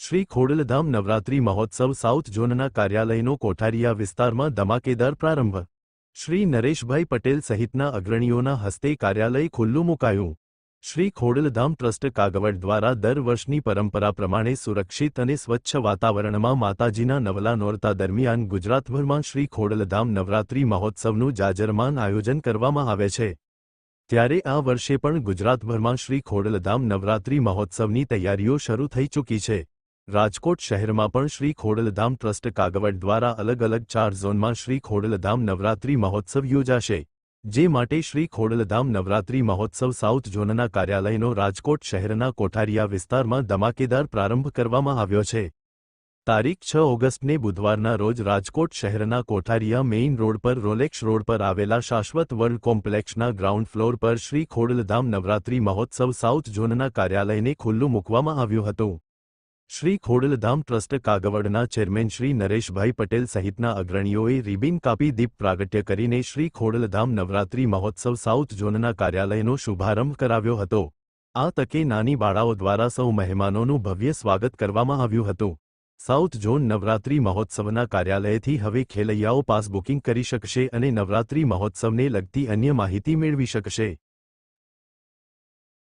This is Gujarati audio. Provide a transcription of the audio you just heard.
શ્રી ખોડલધામ નવરાત્રિ મહોત્સવ સાઉથ ઝોનના કાર્યાલયનો કોઠારીયા વિસ્તારમાં ધમાકેદાર પ્રારંભ। શ્રી નરેશભાઈ પટેલ સહિતના અગ્રણીઓના હસ્તે કાર્યાલય ખુલ્લું મુકાયું। શ્રી ખોડલધામ ટ્રસ્ટ કાગવડ દ્વારા દર વર્ષની પરંપરા પ્રમાણે સુરક્ષિત અને સ્વચ્છ વાતાવરણમાં માતાજીના નવલા નોરતા દરમિયાન ગુજરાતભરમાં શ્રી ખોડલધામ નવરાત્રિ મહોત્સવનું જાજરમાન આયોજન કરવામાં આવે છે। ત્યારે આ વર્ષે પણ ગુજરાતભરમાં શ્રી ખોડલધામ નવરાત્રિ મહોત્સવની તૈયારીઓ શરૂ થઈ ચૂકી છે। રાજકોટ શહેરમાં પણ શ્રી ખોડલધામ ટ્રસ્ટ કાગવડ દ્વારા અલગ અલગ 4 ઝોનમાં શ્રી ખોડલધામ નવરાત્રિ મહોત્સવ યોજાશે, જે માટે શ્રી ખોડલધામ નવરાત્રિ મહોત્સવ સાઉથ ઝોનના કાર્યાલયનો રાજકોટ શહેરના કોઠારીયા વિસ્તારમાં ધમાકેદાર પ્રારંભ કરવામાં આવ્યો છે। તારીખ 6 ઓગસ્ટને બુધવારના રોજ રાજકોટ શહેરના કોઠારીયા મેઇન રોડ પર રોલેક્સ રોડ પર આવેલા શાશ્વત વર્લ્ડ કોમ્પ્લેક્સના ગ્રાઉન્ડ ફ્લોર પર શ્રી ખોડલધામ નવરાત્રિ મહોત્સવ સાઉથ ઝોનના કાર્યાલયને ખુલ્લું મૂકવામાં આવ્યું હતું। શ્રી ખોડલધામ ટ્રસ્ટ કાગવડના ચેરમેન શ્રી નરેશભાઈ પટેલ સહિતના અગ્રણીઓએ રિબિન કાપી દીપ પ્રાગટ્ય કરીને શ્રી ખોડલધામ નવરાત્રિ મહોત્સવ સાઉથ ઝોનના કાર્યાલયનો શુભારંભ કરાવ્યો હતો। આ તકે નાની બાળાઓ દ્વારા સૌ મહેમાનોનું ભવ્ય સ્વાગત કરવામાં આવ્યું હતું। સાઉથ ઝોન નવરાત્રિ મહોત્સવના કાર્યાલયથી હવે ખેલૈયાઓ પાસ બુકિંગ કરી શકશે અને નવરાત્રિ મહોત્સવને લગતી અન્ય માહિતી મેળવી શકશે।